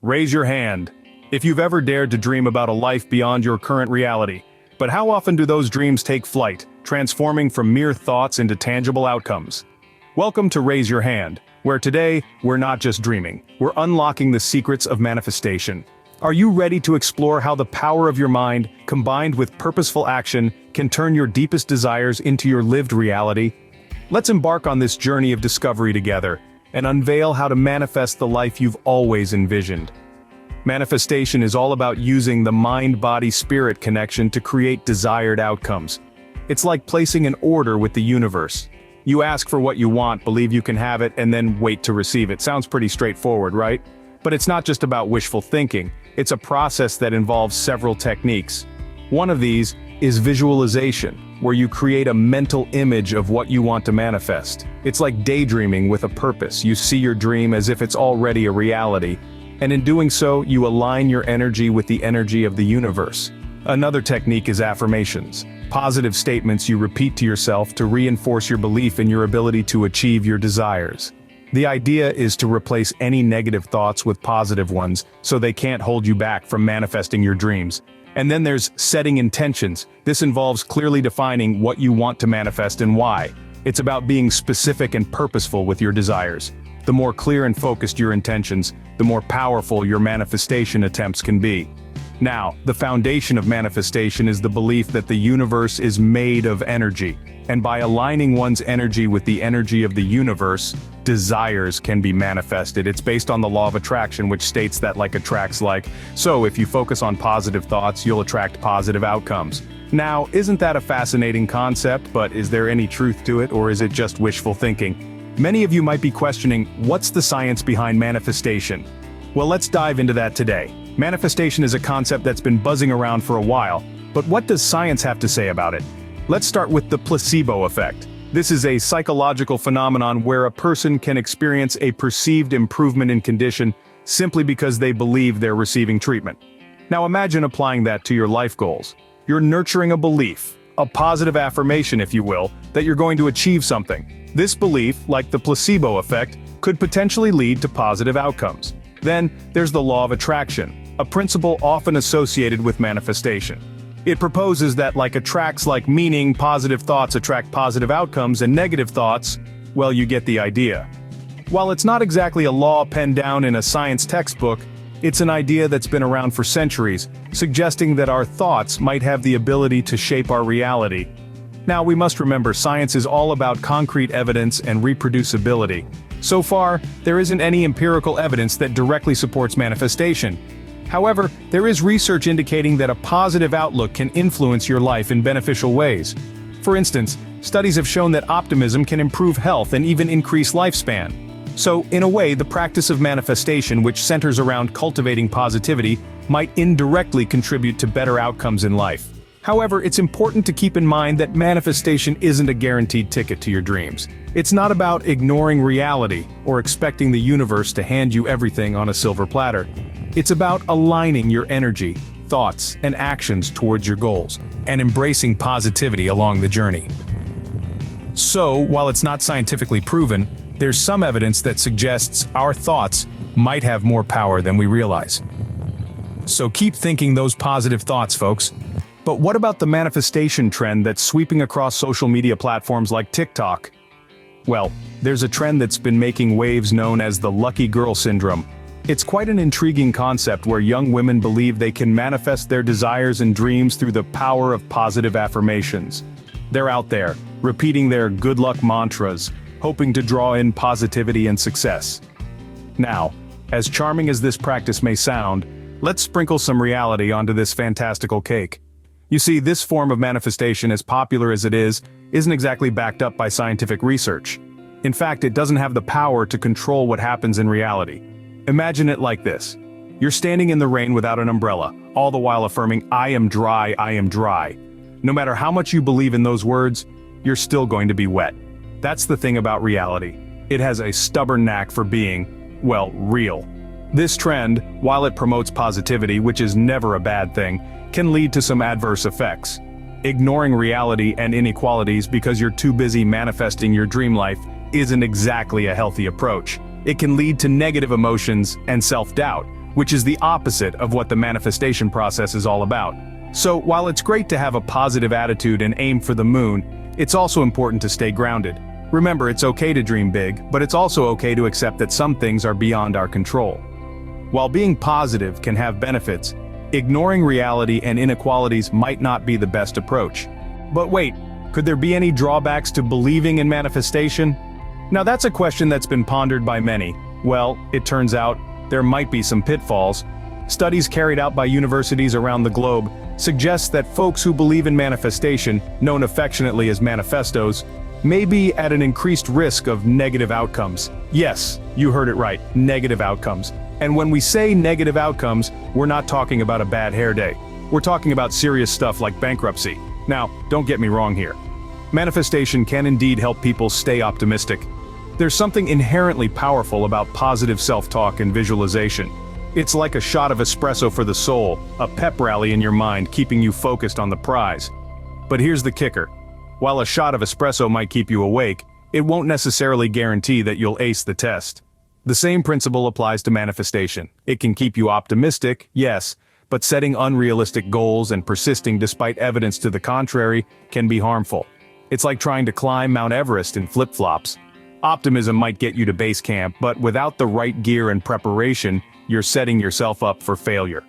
Raise your hand if you've ever dared to dream about a life beyond your current reality. But how often do those dreams take flight, transforming from mere thoughts into tangible outcomes? Welcome to Raise Your Hand, where today, we're not just dreaming, we're unlocking the secrets of manifestation. Are you ready to explore how the power of your mind, combined with purposeful action, can turn your deepest desires into your lived reality? Let's embark on this journey of discovery together, and unveil how to manifest the life you've always envisioned. Manifestation is all about using the mind-body-spirit connection to create desired outcomes. It's like placing an order with the universe. You ask for what you want, believe you can have it, and then wait to receive it. Sounds pretty straightforward, right? But it's not just about wishful thinking. It's a process that involves several techniques. One of these is visualization, where you create a mental image of what you want to manifest. It's like daydreaming with a purpose. You see your dream as if it's already a reality, and in doing so, you align your energy with the energy of the universe. Another technique is affirmations, positive statements you repeat to yourself to reinforce your belief in your ability to achieve your desires. The idea is to replace any negative thoughts with positive ones, so they can't hold you back from manifesting your dreams. And then there's setting intentions. This involves clearly defining what you want to manifest and why. It's about being specific and purposeful with your desires. The more clear and focused your intentions, the more powerful your manifestation attempts can be. Now, the foundation of manifestation is the belief that the universe is made of energy, and by aligning one's energy with the energy of the universe, desires can be manifested. It's based on the law of attraction, which states that like attracts like. So if you focus on positive thoughts, you'll attract positive outcomes. Now, isn't that a fascinating concept, but is there any truth to it, or is it just wishful thinking? Many of you might be questioning, what's the science behind manifestation? Well, let's dive into that today. Manifestation is a concept that's been buzzing around for a while, but what does science have to say about it? Let's start with the placebo effect. This is a psychological phenomenon where a person can experience a perceived improvement in condition simply because they believe they're receiving treatment. Now imagine applying that to your life goals. You're nurturing a belief, a positive affirmation if you will, that you're going to achieve something. This belief, like the placebo effect, could potentially lead to positive outcomes. Then, there's the law of attraction, a principle often associated with manifestation. It proposes that like attracts like, meaning positive thoughts attract positive outcomes and negative thoughts, well, you get the idea. While it's not exactly a law penned down in a science textbook, it's an idea that's been around for centuries, suggesting that our thoughts might have the ability to shape our reality. Now, we must remember science is all about concrete evidence and reproducibility. So far, there isn't any empirical evidence that directly supports manifestation. However, there is research indicating that a positive outlook can influence your life in beneficial ways. For instance, studies have shown that optimism can improve health and even increase lifespan. So, in a way, the practice of manifestation, which centers around cultivating positivity, might indirectly contribute to better outcomes in life. However, it's important to keep in mind that manifestation isn't a guaranteed ticket to your dreams. It's not about ignoring reality or expecting the universe to hand you everything on a silver platter. It's about aligning your energy, thoughts, and actions towards your goals, and embracing positivity along the journey. So, while it's not scientifically proven, there's some evidence that suggests our thoughts might have more power than we realize. So keep thinking those positive thoughts, folks. But what about the manifestation trend that's sweeping across social media platforms like TikTok? Well, there's a trend that's been making waves known as the lucky girl syndrome. It's quite an intriguing concept where young women believe they can manifest their desires and dreams through the power of positive affirmations. They're out there, repeating their good luck mantras, hoping to draw in positivity and success. Now, as charming as this practice may sound, let's sprinkle some reality onto this fantastical cake. You see, this form of manifestation, as popular as it is, isn't exactly backed up by scientific research. In fact, it doesn't have the power to control what happens in reality. Imagine it like this. You're standing in the rain without an umbrella, all the while affirming, "I am dry, I am dry." No matter how much you believe in those words, you're still going to be wet. That's the thing about reality. It has a stubborn knack for being, well, real. This trend, while it promotes positivity, which is never a bad thing, can lead to some adverse effects. Ignoring reality and inequalities because you're too busy manifesting your dream life isn't exactly a healthy approach. It can lead to negative emotions and self-doubt, which is the opposite of what the manifestation process is all about. So, while it's great to have a positive attitude and aim for the moon, it's also important to stay grounded. Remember, it's okay to dream big, but it's also okay to accept that some things are beyond our control. While being positive can have benefits, ignoring reality and inequalities might not be the best approach. But wait, could there be any drawbacks to believing in manifestation? Now that's a question that's been pondered by many. Well, it turns out, there might be some pitfalls. Studies carried out by universities around the globe suggest that folks who believe in manifestation, known affectionately as manifestos, may be at an increased risk of negative outcomes. Yes, you heard it right, negative outcomes. And when we say negative outcomes, we're not talking about a bad hair day. We're talking about serious stuff like bankruptcy. Now, don't get me wrong here. Manifestation can indeed help people stay optimistic. There's something inherently powerful about positive self-talk and visualization. It's like a shot of espresso for the soul, a pep rally in your mind keeping you focused on the prize. But here's the kicker. While a shot of espresso might keep you awake, it won't necessarily guarantee that you'll ace the test. The same principle applies to manifestation. It can keep you optimistic, yes, but setting unrealistic goals and persisting despite evidence to the contrary can be harmful. It's like trying to climb Mount Everest in flip-flops. Optimism might get you to base camp, but without the right gear and preparation, you're setting yourself up for failure.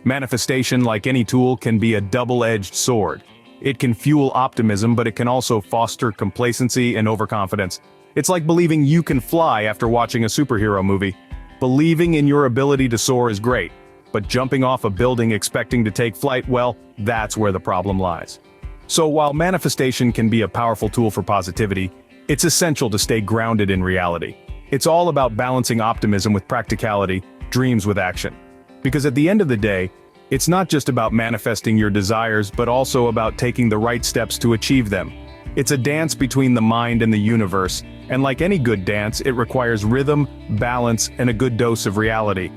Manifestation, like any tool, can be a double-edged sword. It can fuel optimism, but it can also foster complacency and overconfidence. It's like believing you can fly after watching a superhero movie. Believing in your ability to soar is great, but jumping off a building expecting to take flight, well, that's where the problem lies. So while manifestation can be a powerful tool for positivity, it's essential to stay grounded in reality. It's all about balancing optimism with practicality, dreams with action. Because at the end of the day, it's not just about manifesting your desires, but also about taking the right steps to achieve them. It's a dance between the mind and the universe, and like any good dance, it requires rhythm, balance, and a good dose of reality.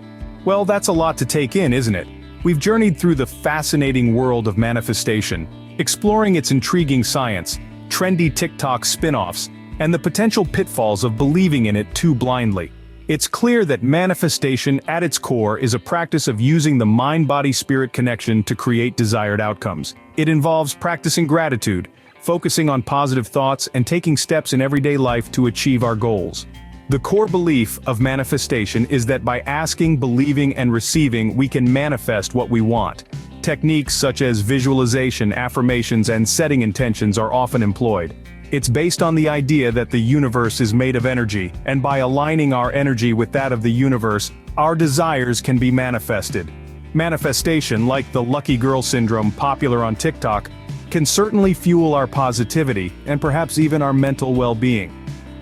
Well, that's a lot to take in, isn't it? We've journeyed through the fascinating world of manifestation, exploring its intriguing science, trendy TikTok spin-offs, and the potential pitfalls of believing in it too blindly. It's clear that manifestation at its core is a practice of using the mind-body-spirit connection to create desired outcomes. It involves practicing gratitude, focusing on positive thoughts, and taking steps in everyday life to achieve our goals. The core belief of manifestation is that by asking, believing, and receiving, we can manifest what we want. Techniques such as visualization, affirmations, and setting intentions are often employed. It's based on the idea that the universe is made of energy, and by aligning our energy with that of the universe, our desires can be manifested. Manifestation, like the lucky girl syndrome popular on TikTok, can certainly fuel our positivity, and perhaps even our mental well-being.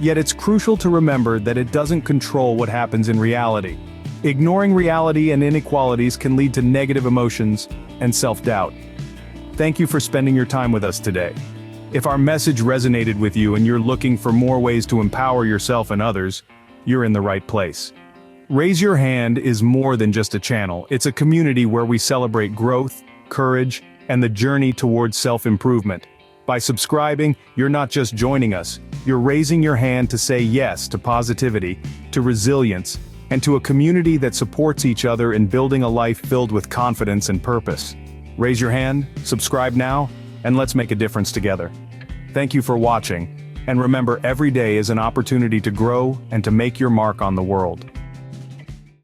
Yet it's crucial to remember that it doesn't control what happens in reality. Ignoring reality and inequalities can lead to negative emotions and self-doubt. Thank you for spending your time with us today. If our message resonated with you and you're looking for more ways to empower yourself and others, you're in the right place. Raise Your Hand is more than just a channel. It's a community where we celebrate growth, courage, and the journey towards self-improvement. By subscribing, you're not just joining us, you're raising your hand to say yes to positivity, to resilience, and to a community that supports each other in building a life filled with confidence and purpose. Raise your hand, subscribe now, and let's make a difference together. Thank you for watching, and remember, every day is an opportunity to grow and to make your mark on the world.